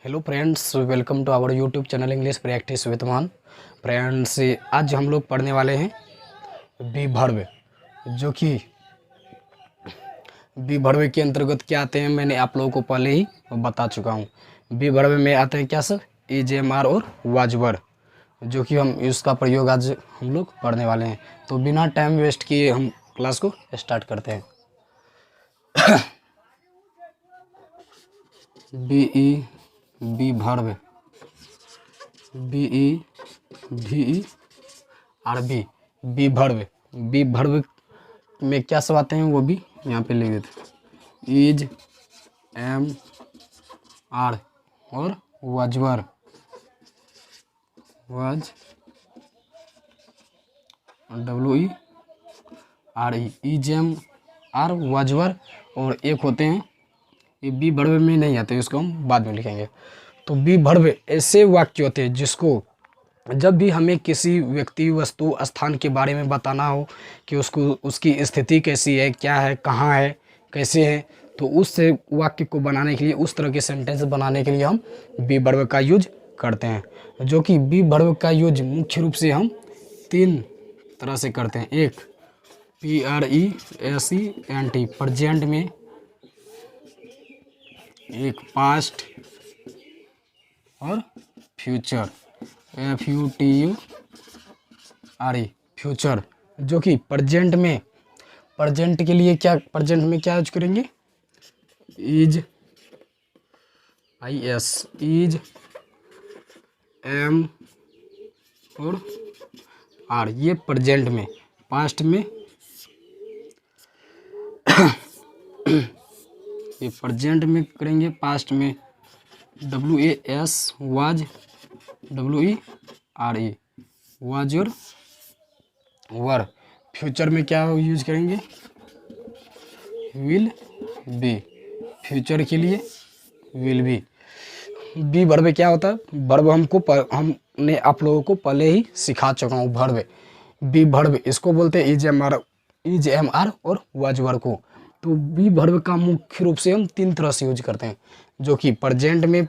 Hello friends, welcome to our YouTube channel English practice with Maan. Friends, आज हम लोग पढ़ने वाले हैं बी वर्ब, जो कि बी वर्ब के अंतर्गत क्या आते हैं मैंने आप लोगों को पहले ही बता चुका हूँ। बी वर्ब में आते हैं क्या सर, इज एम आर और वाज वर, जो कि हम इसका प्रयोग आज हम लोग पढ़ने वाले हैं। तो बिना टाइम वेस्ट किए हम क्लास को स्टार्ट करते हैं। बी वर्ब, बी वर्ब में क्या सब आते हैं वो भी यहाँ पे लिख देते। इज, एम, आर और was were, WE RE, is, am, are, was were. और एक होते हैं ये बी वर्ब में नहीं आते, इसको हम बाद में लिखेंगे। तो बी वर्ब ऐसे वाक्य होते हैं जिसको जब भी हमें किसी व्यक्ति, वस्तु, स्थान के बारे में बताना हो कि उसको उसकी स्थिति कैसी है, क्या है, कहाँ है, कैसे है, तो उस वाक्य को बनाने के लिए, उस तरह के सेंटेंस बनाने के लिए हम बी वर्ब का यूज करते हैं। जो कि बी वर्ब का यूज मुख्य रूप से हम तीन तरह से करते हैं। एक PRESENT प्रेजेंट में, एक पास्ट और फ्यूचर FUTURE फ्यूचर। जो कि प्रेजेंट में, प्रेजेंट के लिए क्या, प्रेजेंट में क्या यूज करेंगे, इज, IS, इज, एम और आर, ये प्रेजेंट में। पास्ट में ये प्रेजेंट में करेंगे, पास्ट में WAS, वाज, WERE, वाज और वर। फ्यूचर में क्या यूज करेंगे, विल बी, फ्यूचर के लिए विल बी। बी वर्ब क्या होता है, वर्ब हमने आप लोगों को पहले ही सिखा चुका हूँ। वर्ब, बी वर्ब इसको बोलते हैं इज, एम, आर और वाज वर को। तो बी वर्ब का मुख्य रूप से हम तीन तरह से यूज करते हैं, जो कि प्रेजेंट में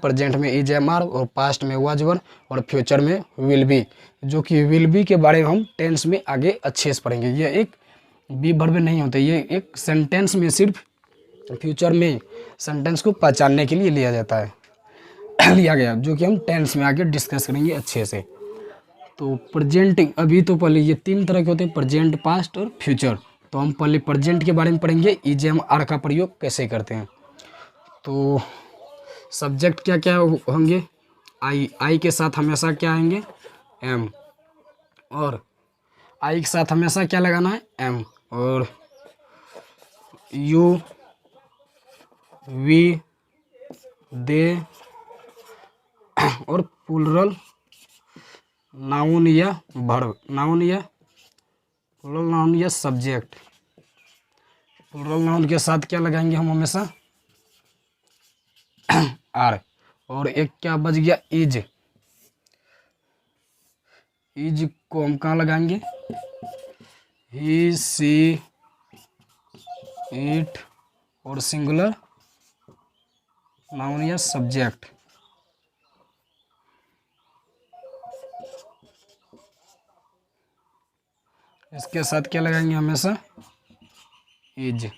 इज, एम, आर और पास्ट में वाज वर और फ्यूचर में विल बी। जो कि विल बी के बारे में हम टेंस में आगे अच्छे से पढ़ेंगे। ये एक बी वर्ब नहीं होते, ये एक सेंटेंस में सिर्फ फ्यूचर में सेंटेंस को पहचानने के लिए लिया जाता है, लिया गया, जो कि हम टेंस में आगे डिस्कस करेंगे अच्छे से। तो प्रेजेंट, अभी तो पहले ये तीन तरह के होते हैं, प्रेजेंट, पास्ट और फ्यूचर। तो हम पहले प्रेजेंट के बारे में पढ़ेंगे, इज, एम, आर का प्रयोग कैसे करते हैं। तो सब्जेक्ट क्या क्या होंगे, आई के साथ हमेशा क्या आएंगे, एम, और आई के साथ हमेशा क्या लगाना है, एम, और यू, वी, दे और प्लूरल नाउन या वर्ब, प्लूरल नाउन या सब्जेक्ट। प्लूरल नाउन के साथ क्या लगाएंगे हम हमेशा, आर। और एक क्या बच गया, इज को हम कहाँ लगाएंगे, ही, सी, इट और सिंगुलर नाउन या सब्जेक्ट। इसके साथ क्या लगाएंगे हमेशा, इज।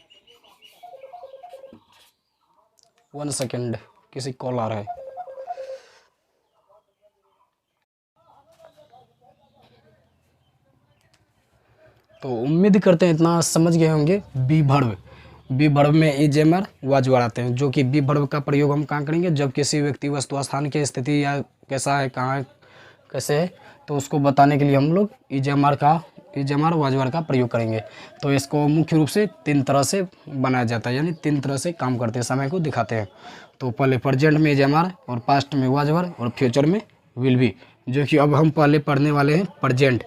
1 सेकेंड, किसी कॉल आ रहा है। तो उम्मीद करते हैं इतना समझ गए होंगे। बी वर्ब में is, am, are, was were आते हैं। जो कि बी वर्ब का प्रयोग हम कहाँ करेंगे, जब किसी व्यक्ति, वस्तु, स्थान की स्थिति या कैसा है, कहाँ है, कैसे है, तो उसको बताने के लिए हम लोग is, am, are, was were का प्रयोग करेंगे। तो इसको मुख्य रूप से तीन तरह से बनाया जाता है, यानी तीन तरह से काम करते हैं, समय को दिखाते हैं। तो पहले प्रेजेंट में इज, एम, आर और पास्ट में वाज वर और फ्यूचर में विल बी। जो कि अब हम पहले पढ़ने वाले हैं प्रेजेंट।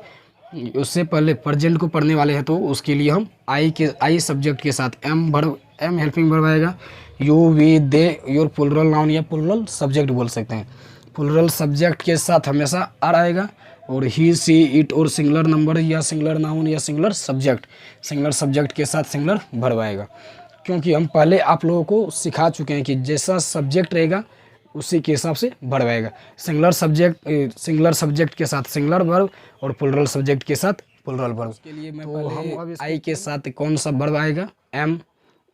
उससे पहले प्रेजेंट को पढ़ने वाले हैं, तो उसके लिए हम आई सब्जेक्ट के साथ एम हेल्पिंग वर्ब आएगा, you, we, they, your plural noun या प्लूरल सब्जेक्ट बोल सकते हैं। प्लूरल सब्जेक्ट के साथ हमेशा आर आएगा, और ही, सी, इट और सिंगुलर नंबर या सिंगुलर नाउन या सिंगुलर सब्जेक्ट के साथ सिंगुलर वर्ब आएगा। क्योंकि हम पहले आप लोगों को सिखा चुके हैं कि जैसा सब्जेक्ट रहेगा उसी के हिसाब से वर्ब आएगा। सिंगुलर सब्जेक्ट के साथ सिंगुलर वर्ब और प्लुरल सब्जेक्ट के साथ प्लुरल वर्ब। उसके लिए मैं पहले आई के साथ कौन सा वर्ब आएगा, एम,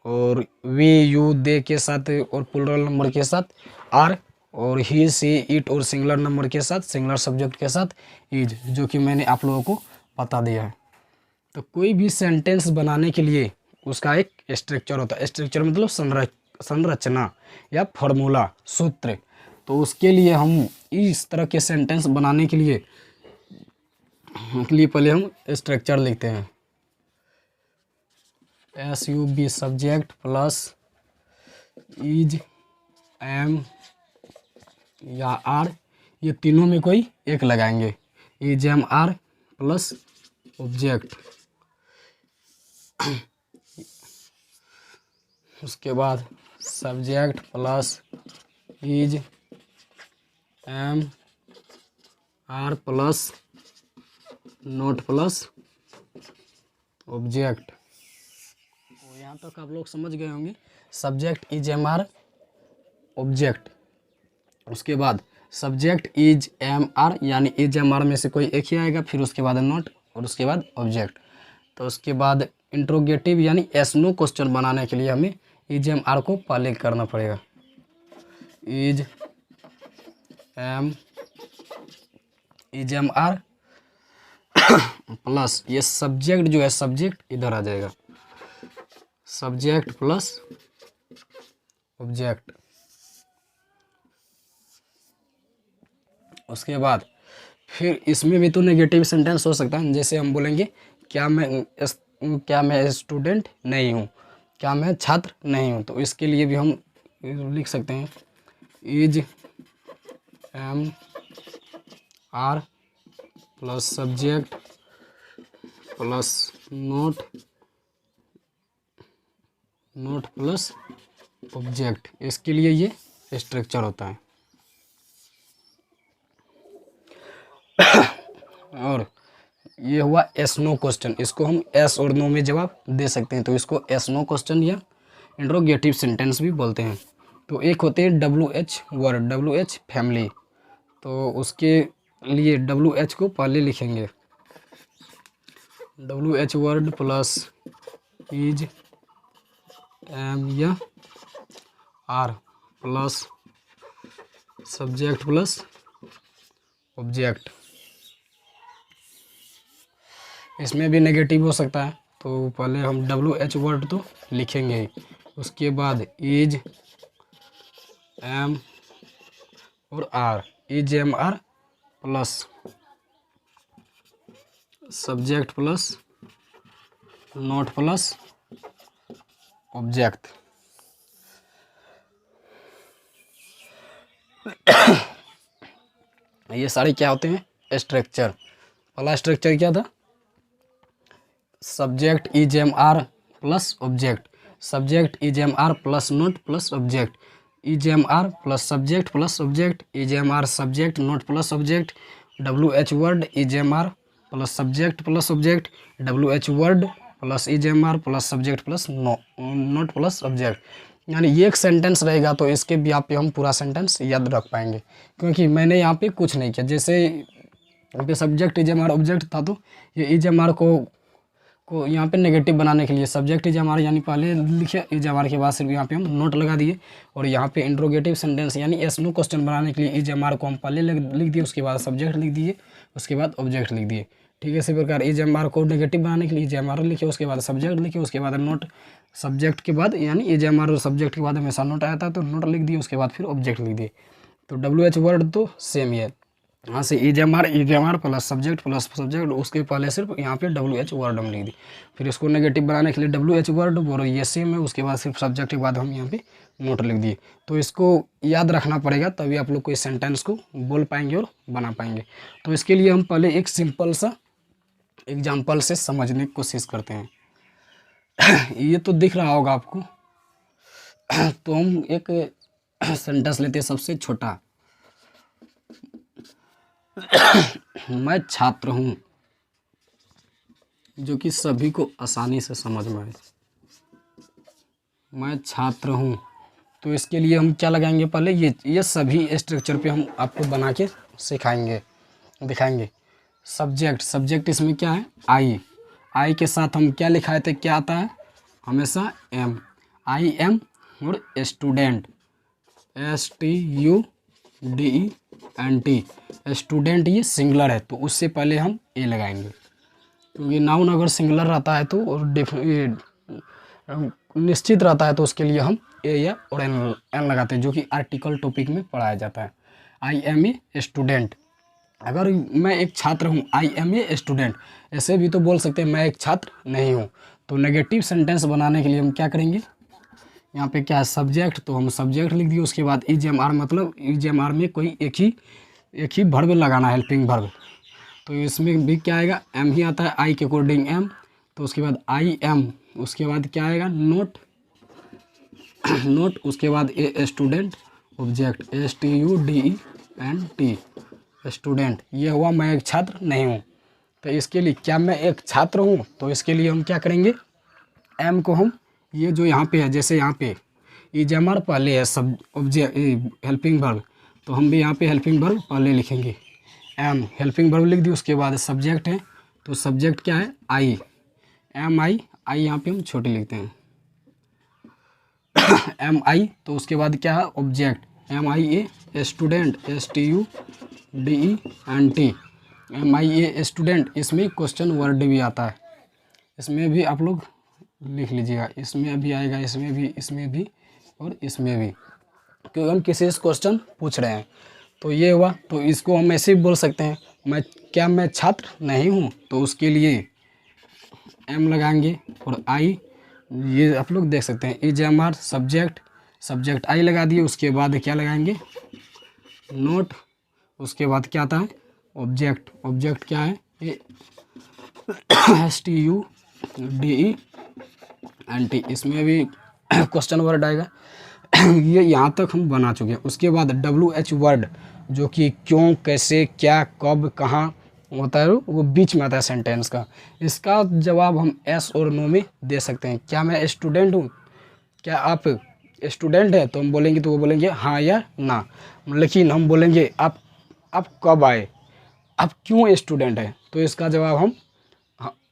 और वी यू दे के साथ और प्लुरल नंबर के साथ आर, और ही सी इट और सिंगुलर नंबर के साथ सिंगुलर सब्जेक्ट के साथ इज, जो कि मैंने आप लोगों को बता दिया है। तो कोई भी सेंटेंस बनाने के लिए उसका एक स्ट्रक्चर होता है। स्ट्रक्चर मतलब संरचना या फॉर्मूला, सूत्र। तो उसके लिए हम इस तरह के सेंटेंस बनाने के लिए पहले हम स्ट्रक्चर लिखते हैं। SUB subject plus is, am या आर, ये तीनों में कोई एक लगाएंगे। Is am are plus object. उसके बाद subject plus is am are plus not plus object. तो यहाँ तक आप लोग समझ गए होंगे। Subject is am are object. उसके बाद सब्जेक्ट इज एम आर, यानी इज एम आर में से कोई एक ही आएगा, फिर उसके बाद नोट और उसके बाद ऑब्जेक्ट। तो उसके बाद इंट्रोगेटिव यानी एस नो क्वेश्चन बनाने के लिए हमें इज एम आर को पहले करना पड़ेगा। इज एम आर प्लस ये सब्जेक्ट जो है, सब्जेक्ट इधर आ जाएगा, सब्जेक्ट प्लस ऑब्जेक्ट। उसके बाद फिर इसमें भी तो नेगेटिव सेंटेंस हो सकता है, जैसे हम बोलेंगे क्या मैं स्टूडेंट नहीं हूँ, क्या मैं छात्र नहीं हूँ। तो इसके लिए भी हम लिख सकते हैं is am are plus subject plus not plus object. इसके लिए ये स्ट्रक्चर होता है। और ये हुआ एस नो क्वेश्चन। इसको हम एस और नो में जवाब दे सकते हैं, तो इसको एस नो क्वेश्चन या इंट्रोगेटिव सेंटेंस भी बोलते हैं। तो एक होते हैं WH वर्ड, WH फैमिली। तो उसके लिए WH को पहले लिखेंगे, WH word plus is am या are plus subject plus object. इसमें भी नेगेटिव हो सकता है, तो पहले हम WH वर्ड तो लिखेंगे ही। उसके बाद इज एम और are, is am are plus subject plus not plus object. ये सारे क्या होते हैं, स्ट्रक्चर। पहला स्ट्रक्चर क्या था, subject is am are plus object, subject is am are plus not plus object, is am are plus subject plus object, is am are subject not plus object, WH word is am are plus subject plus object, WH word plus is am are plus subject plus not plus object. यानी ये एक sentence रहेगा, तो इसके भी यहाँ पे हम पूरा सेंटेंस याद रख पाएंगे, क्योंकि मैंने यहाँ पे कुछ नहीं किया। जैसे यहाँ पे subject is am are object था, तो ये इज एम आर को यहाँ पे नेगेटिव बनाने के लिए सब्जेक्ट इज एम आर यानी पहले लिखे, इज एम आर के बाद सिर्फ यहाँ पे हम नोट लगा दिए। और यहाँ पे इंट्रोगेटिव सेंटेंस यानी एस नो क्वेश्चन बनाने के लिए इज एम आर को हम पहले लिख दिए, उसके बाद सब्जेक्ट लिख दिए, उसके बाद ऑब्जेक्ट लिख दिए। ठीक है, इसी प्रकार इज एम आर को नेगेटिव बनाने के लिए इज एम आर लिखे, उसके बाद सब्जेक्ट लिखे, उसके बाद नोट, सब्जेक्ट के बाद यानी इज एम आर और सब्जेक्ट के बाद हमेशा नोट आया था, तो नोट लिख दिए, उसके बाद फिर ऑब्जेक्ट लिख दिए। तो WH वर्ड तो सेम ही है, यहाँ से is am are plus subject, उसके पहले सिर्फ यहाँ पे WH वर्ड हम लिख दी। फिर इसको नेगेटिव बनाने के लिए WH वर्ड और ये सेम है, उसके बाद सिर्फ सब्जेक्ट के बाद हम यहाँ पे नोट लिख दिए। तो इसको याद रखना पड़ेगा, तभी आप लोग कोई सेंटेंस को बोल पाएंगे और बना पाएंगे। तो इसके लिए हम पहले एक सिंपल सा एग्जाम्पल से समझने की कोशिश करते हैं। ये तो दिख रहा होगा आपको। तो हम एक सेंटेंस लेते हैं, सबसे छोटा। मैं छात्र हूँ, जो कि सभी को आसानी से समझ में आए। मैं छात्र हूँ, तो इसके लिए हम क्या लगाएंगे, पहले ये सभी स्ट्रक्चर पे हम आपको बना के सिखाएंगे, दिखाएंगे। सब्जेक्ट इसमें क्या है, आई के साथ हम क्या लिखाए थे, क्या आता है हमेशा एम, आई एम, और स्टूडेंट, STUDENT, स्टूडेंट ये सिंगुलर है तो उससे पहले हम ए लगाएंगे, क्योंकि नाउन अगर सिंगुलर रहता है तो और निश्चित रहता है तो उसके लिए हम ए या और एन लगाते हैं, जो कि आर्टिकल टॉपिक में पढ़ाया जाता है। आई एम ए स्टूडेंट, अगर मैं एक छात्र हूँ, आई एम ए स्टूडेंट, ऐसे भी तो बोल सकते हैं मैं एक छात्र नहीं हूँ। तो नेगेटिव सेंटेंस बनाने के लिए हम क्या करेंगे, यहाँ पे क्या है सब्जेक्ट, तो हम सब्जेक्ट लिख दिए, उसके बाद EGMR, मतलब EGMR में कोई एक ही वर्ब लगाना, हेल्पिंग वर्ब। तो इसमें भी क्या आएगा, एम ही आता है, आई के अकॉर्डिंग एम, तो उसके बाद आई एम, उसके बाद क्या आएगा नोट, उसके बाद a student, object STUDENT, student, ये हुआ मैं एक छात्र नहीं हूँ। तो इसके लिए क्या मैं एक छात्र हूँ, तो इसके लिए हम क्या करेंगे, एम को हम ये जो यहाँ पे है, जैसे यहाँ पे EGMR पहले है, सब ऑब्जेक्ट हेल्पिंग वर्ब, तो हम भी यहाँ पे हेल्पिंग वर्ब पहले लिखेंगे, एम हेल्पिंग वर्ब लिख दी, उसके बाद सब्जेक्ट है, तो सब्जेक्ट क्या है आई, MI, आई यहाँ पे हम छोटे लिखते हैं MI, तो उसके बाद क्या है object MIA, student STUDENT, MIA student. इसमें क्वेश्चन वर्ड भी आता है, इसमें भी आप लोग लिख लीजिएगा, इसमें भी आएगा, इसमें भी और इसमें भी, क्योंकि हम किसी से क्वेश्चन पूछ रहे हैं। तो ये हुआ, तो इसको हम ऐसे भी बोल सकते हैं, मैं छात्र नहीं हूँ, तो उसके लिए एम लगाएंगे, और आई, ये आप लोग देख सकते हैं EGMR, सब्जेक्ट आई लगा दिए, उसके बाद क्या लगाएंगे नोट, उसके बाद क्या आता है ऑब्जेक्ट क्या है ये STUDENT, इसमें भी क्वेश्चन वर्ड आएगा। ये यहाँ तक हम बना चुके हैं। उसके बाद WH वर्ड, जो कि क्यों, कैसे, क्या, कब, कहाँ होता है, वो बीच में आता है सेंटेंस का। इसका जवाब हम एस और नो में दे सकते हैं। क्या मैं स्टूडेंट हूँ, क्या आप स्टूडेंट हैं, तो हम बोलेंगे, तो वो बोलेंगे हाँ या ना। लेकिन हम बोलेंगे आप कब आए, आप क्यों स्टूडेंट हैं, तो इसका जवाब हम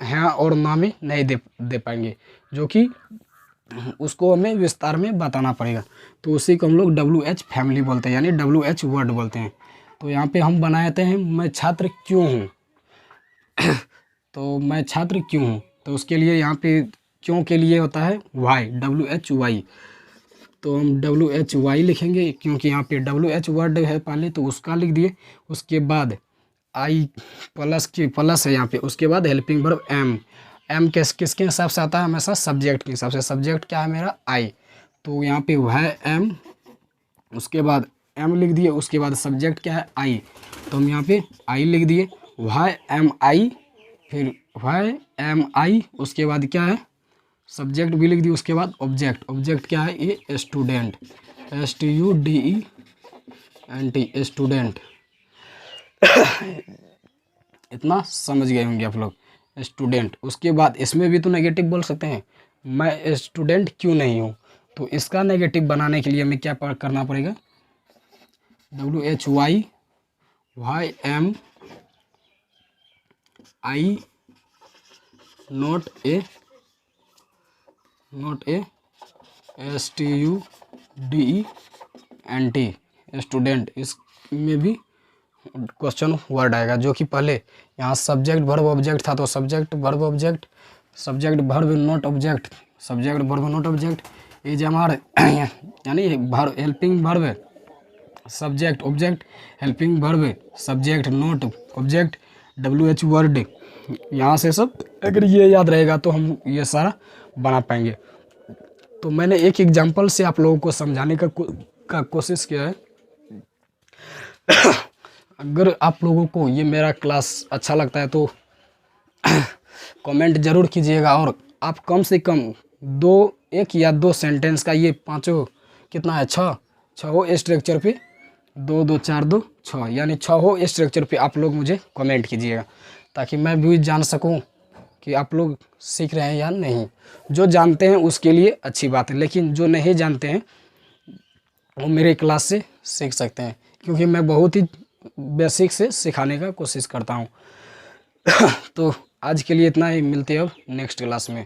हाँ और ना में नहीं दे पाएंगे, जो कि उसको हमें विस्तार में बताना पड़ेगा। तो उसी को हम लोग WH फैमिली बोलते हैं, यानी WH वर्ड बोलते हैं। तो यहाँ पे हम बनाते हैं मैं छात्र क्यों हूँ तो मैं छात्र क्यों हूँ, तो उसके लिए यहाँ पे क्यों के लिए होता है वाई, WHY, तो हम WHY लिखेंगे, क्योंकि यहाँ पे WH वर्ड है पहले, तो उसका लिख दिए। उसके बाद आई प्लस है यहाँ पे, उसके बाद हेल्पिंग वर्ब एम किसके हिसाब से आता है, हमेशा सब्जेक्ट के हिसाब से। सब्जेक्ट क्या है मेरा आई, तो यहाँ पे वह एम, उसके बाद एम लिख दिए, उसके बाद सब्जेक्ट क्या है आई, तो हम यहाँ पे आई लिख दिए, वह एम आई, फिर वह एम आई, उसके बाद क्या है सब्जेक्ट भी लिख दिए, उसके बाद ऑब्जेक्ट क्या है ये स्टूडेंट, STUDENT, स्टूडेंट। इतना समझ गए होंगे आप लोग, स्टूडेंट। उसके बाद इसमें भी तो नेगेटिव बोल सकते हैं, मैं स्टूडेंट क्यों नहीं हूँ, तो इसका नेगेटिव बनाने के लिए हमें क्या करना पड़ेगा, WHY YM I not a STUDENT, student. इसमें भी क्वेश्चन वर्ड आएगा, जो कि पहले यहाँ सब्जेक्ट वर्ब ऑब्जेक्ट था, तो subject verb object, subject verb not object, subject verb not object, EGMR यानी helping verb, subject object, helping verb, subject not object, WH word. यहाँ से सब अगर ये याद रहेगा तो हम ये सारा बना पाएंगे। तो मैंने एक एग्जांपल से आप लोगों को समझाने का कोशिश किया है। अगर आप लोगों को ये मेरा क्लास अच्छा लगता है तो कमेंट ज़रूर कीजिएगा, और आप कम से कम एक या दो सेंटेंस का ये पांचों कितना है छह स्ट्रक्चर पे 2 2 4 2 6 यानी 6 स्ट्रक्चर पे आप लोग मुझे कमेंट कीजिएगा, ताकि मैं भी जान सकूं कि आप लोग सीख रहे हैं या नहीं। जो जानते हैं उसके लिए अच्छी बात है, लेकिन जो नहीं जानते हैं वो मेरे क्लास से सीख सकते हैं, क्योंकि मैं बहुत ही बेसिक से सिखाने का कोशिश करता हूँ। तो आज के लिए इतना ही, मिलते हैं अब नेक्स्ट क्लास में।